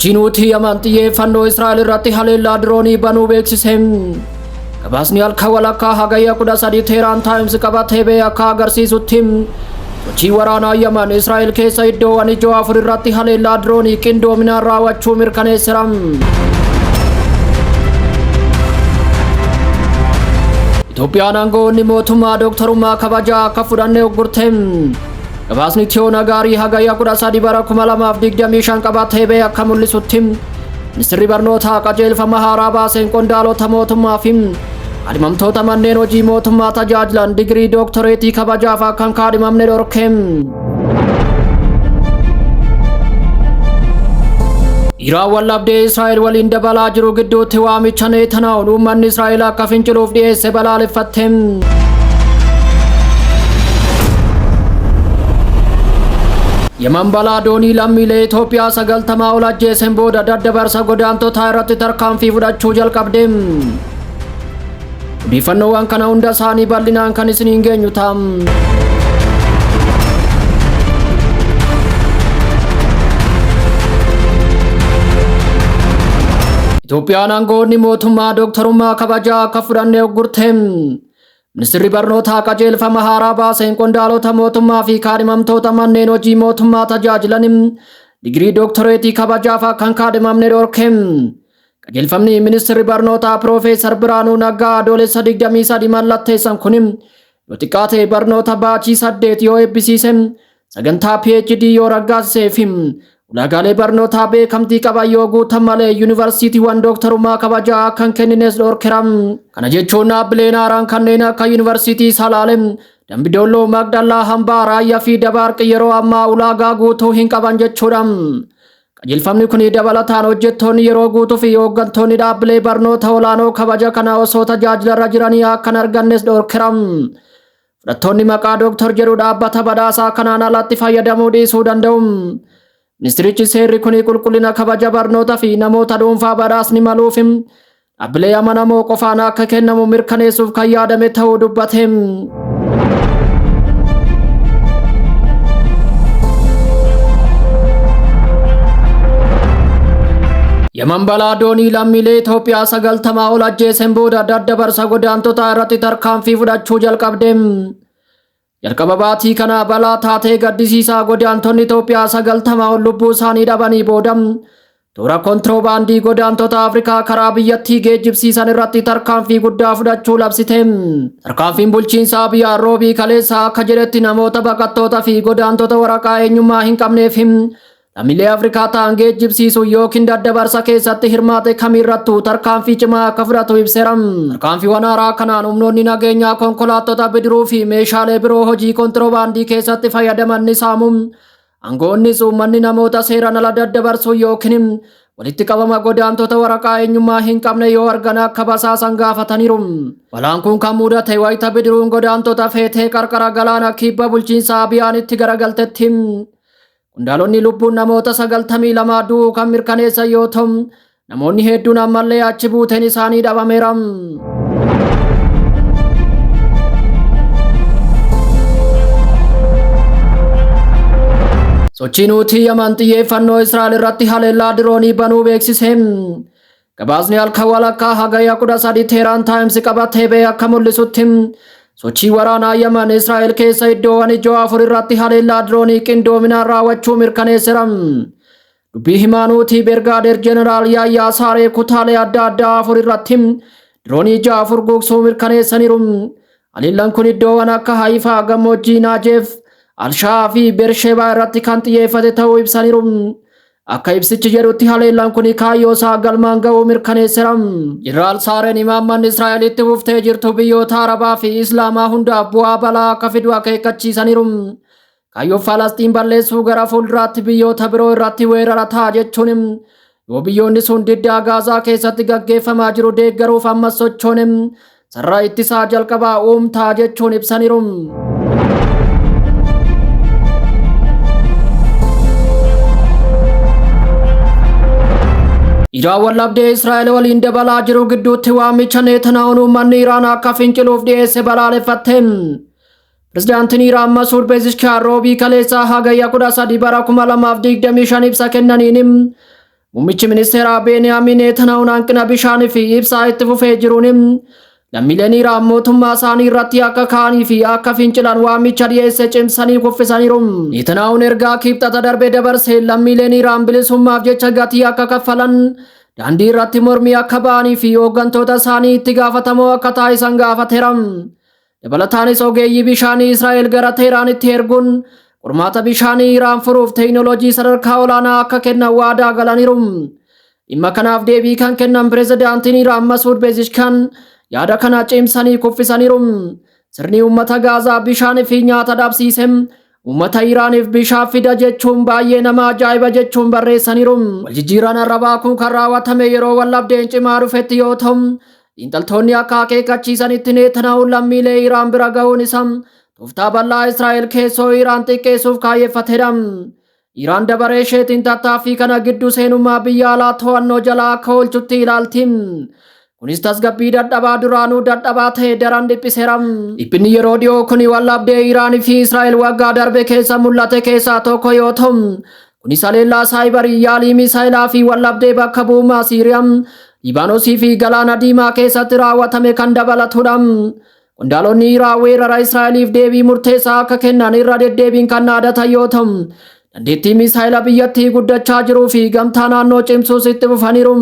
Sochiinuuti amanxiyyeeffannoo Israa'el irratti haleellaa diroonii banuu beeksise. Gabaasni halkan walakkaa hagayya 13 Teheraan Taayims qabatee ba'e akka agarsiisutti sochii waraanaa Yaman Israa'el keessa iddoowwan ijoo 4 irratti haleellaa diroonii qindoominaan raawwachuu mirkaneesseera. Itoophiyaan aangawoonni mootummaa dooktarummaa kabajaa akka fudhanne uggurte. Gabaasni Tiyoona Gaarii hagayya 13 bara 2025 qabatee ba'e akka mul'isutti Ministeerri barnootaa qajeelfama haaraa baaseen qondaalota mootummaa fi kaadhimamtoota manneen hojii mootummaa tajaajilan digirii dooktoreetii kabajaaf akka hin kaadhimamne dhorke. Iraan wallabdee Israa'el waliin dabalaa jiru gidduutti waamicha Netanyaa'uun uummanni Israa'el akka finciluuf dhiyeesse balaaleffatte. Yaman balaa doonii lammiilee Itoophiyaa 90 ol ajjeeseen booda daddabarsa godaantotaa irratti tarkaanfii fudhachuu jalqabde. Odeeffannoowwan kana hunda isaanii bal'inaan kan isiniin geenyu ta'a. Itoophiyaan aangawoonni mootummaa dooktarummaa kabajaa akka fudhanne uggurte. Ministeerri barnootaa qajeelfama haaraa baaseen qondaalota mootummaa fi kaadhimamtoota manneen hojii mootummaa tajaajilan digirii dooktoreetii kabajaaf akka hin kaadhimamne dhorke. Qajeelfamni ministeerri barnootaa Piroofeesar Biraanuu Naggaa adoolessa 23 mallatteessan kun yoo xiqqaate barnoota baachii 8 yoo eebbisiise sagantaa PhD yoo raggaasisee fi ulaagaalee barnootaa beekamtii qaban yoo guutan malee yuunivarsiitiiwwan dooktarummaa kabajaa akka hin kennines dhorkeera. Kana jechuun dhaabbileen haaraan kanneen akka yuunivarsiitii Salaalem, Dambidolloo, Magdallaa, Hambaa, Raayyaa fi Dabaarqi yeroo ammaa ulaagaa guutuu hin qaban jechuudha. Qajeelfamni kun dabalataan hojjettoonni yeroo guutuu fi hooggantoonni dhaabbilee barnoota olaanoo kabaja kana osoo tajaajilarra jiranii akka hin argannes dhorkeera. Fudhattoonni maqaa dooktor jedhu dhaabbata badhaasaa kanaan alatti fayyadamuu dhiisuu danda'u. Ministeerichi seerri kun qulqullina kabaja barnoota fi namoota dhuunfaa badhaasni maluuf dhaabbilee amanamoo qofaan akka kennamu mirkaneessuuf kan yaadame ta'uu dubbate. Yaman balaa doonii lammiilee Itoophiyaa 90 ol ajjeeseen booda daddabarsa godaantotaa irratti tarkaanfii fudhachuu jalqabde. Jalqaba baatii kana balaa taatee gaddisiisaa godaantonni Itoophiyaa 90 ol lubbuu isaanii dhabanii booda toora kontiroobaandii godaantota Afrikaa karaa biyyattii geejjibsiisan irratti tarkaanfii guddaa fudhachuu labsite. Tarkaanfiin bulchiinsaa biyyaa roobii kaleessaa akka jedhetti namoota baqattoota fi godaantota waraqaa eenyummaa hin qabneef lammiilee Afrikaa ta'an geejjibsiisuu yookiin daddabarsa keessatti hirmaate kamirrattuu tarkaanfii cimaa akka fudhatu ibseera. Tarkaanfiiwwan haaraa kanaan humnoonni nageenyaa konkolaattota bidiruu fi meeshaalee biroo hojii kontiroobaandii keessatti fayyadaman ni saamu. Aangawoonnis uummanni namoota seeraan ala daddabarsuu yookiin walitti qabama godaantota waraqaa eenyummaa hin qabne yoo argan akka basaasan gaafataniiru. Balaan kun kan mudate wayita bidiruun godaantota feetee qarqara galaana kibba bulchiinsa Abiyaanitti garagaltetti. Qondaalonni lubbuun namoota 92 du'uu kan mirkaneessan yoo ta'u namoonni hedduun ammallee achi buuteen isaanii dhabameera. Sochiinuuti amanxiyyeeffannoo Israa'el irratti haleellaa diroonii banuu beeksise. Gabaasni halkan walakkaa hagayya 13 Teheraan Taayims qabatee ba'e akka mul'isutti sochii waraanaa Yaman Israa'el keessa iddoowwan ijoo 4 irratti haleellaa diroonii qindoominaan raawwachuu mirkaneesseera. Dubbii himaanuuti Bergaadeer Jeneraal Yaayyaa Saaree kutaalee adda addaa 4 irratti diroonii 4 guugsuu mirkaneessaniiru. Haleellaan kun iddoowwan akka Haayifaa, Gammoojjii Naajeef, Alshaa fi Beershebaa irratti kan xiyyeeffate ta'uu ibsaniiru. Akka ibsichi jedhutti haleellaan kun kaayyoo isaa galmaan ga'uu mirkaneesseera. Jeneraal Saareen imaammanni Israa'elitti buuftee jirtu biyyoota Arabaa fi Islaamaa hundaaf bu'aa balaa akka fidu akeekkachiisaniiru. Kaayyoo Falastiin balleessuu gara fuulduraatti biyyoota biroo irratti weerara ta'a jechuun yoo biyyoonni sun diddaa Gaazaa keessatti gaggeeffamaa jiru deeggaruuf ammas sochoon sarara ittisaa jalqabaa uumtaa jechuun ibsaniiru. Iraan wallabdee Israa'el waliin dabalaa jiru gidduutti waamicha Netanyaa'uun uummanni Iraan akka finciluuf dhiyeesse balaaleffatte. Pirezidaantiin Iraan Masuud Pezeshkian roobii kaleessaa hagayya 13 bara 2025 ibsa kennaniin Muummichi ministeeraa Beniyaamin Netanyahuun hanqina bishaanii fi ibsaa itti fufee jiruun lammiileen Iraan mootummaa isaanii irratti akka ka'anii fi akka fincilan waamicha dhiyeesse cimsanii kuffisaniiru. Netanyahuun ergaa kibxata darbe dabarsee lammiileen Iraan bilisummaaf jecha gatii akka kaffalan daandii irratti mormii akka ba'anii fi hooggantoota isaanii itti gaafatamoo akka taasisan gaafateera. Dabalataanis ogeeyyii bishaanii Israa'el gara Teeraanitti erguun qormaata bishaanii Iraan furuuf teekinooloojii sadarkaa olaanaa akka kennan waadaa galaniiru. Dhimma kanaaf deebii kan kennan pirezidaantiin Iraan Masuud Pezeshkian yaada kana cimsanii kuffisaniiru. Sirni uummata Gaazaa bishaanii fi nyaata dhabsiise uummata Iraaniif bishaan fida jechuun baay'ee nama ajaa'iba jechuun barreessaniiru. Waljijjiiraan arrabaa kun kan raawwatame yeroo wallabdeen cimaa dhufetti yoo ta'u, xiinxaltoonni akka akeekkachiisanitti Netanyahuun lammiilee Iraan bira ga'uun isaa tooftaa bal'aa Israa'el keessoo Iraan xiqqeessuuf kaayeffatedha. Iraan dabaree isheetiin tattaaffii kana gidduu seenummaa biyya alaa to'annoo jalaa akka oolchutti ilaalti. Kunis tasgabbii dadhabaa duraanuu dadhabaa ta'e daran dhiphiseera. Dhiphinni yeroo dhiyoo kun wallabdee Iraanii fi Israa'el waggaa darbe keessa mul'ate keessaa tokko yoo ta'u, kunis haleellaa saayibarii yaalii misaayilaa fi wallabdee bakka bu'ummaa Siiriyaa, Libaanosii fi Galaana Diimaa keessatti raawwatame kan dabalatudha. Qondaalonni Iraan weerara Israa'eliif deebii murteessaa akka kennan irra deddeebiin kan dhaadatan yoo ta'u, dandeettii misaayila biyyattii guddachaa jiruu fi gamtaa naannoo cimsuus itti fufaniiru.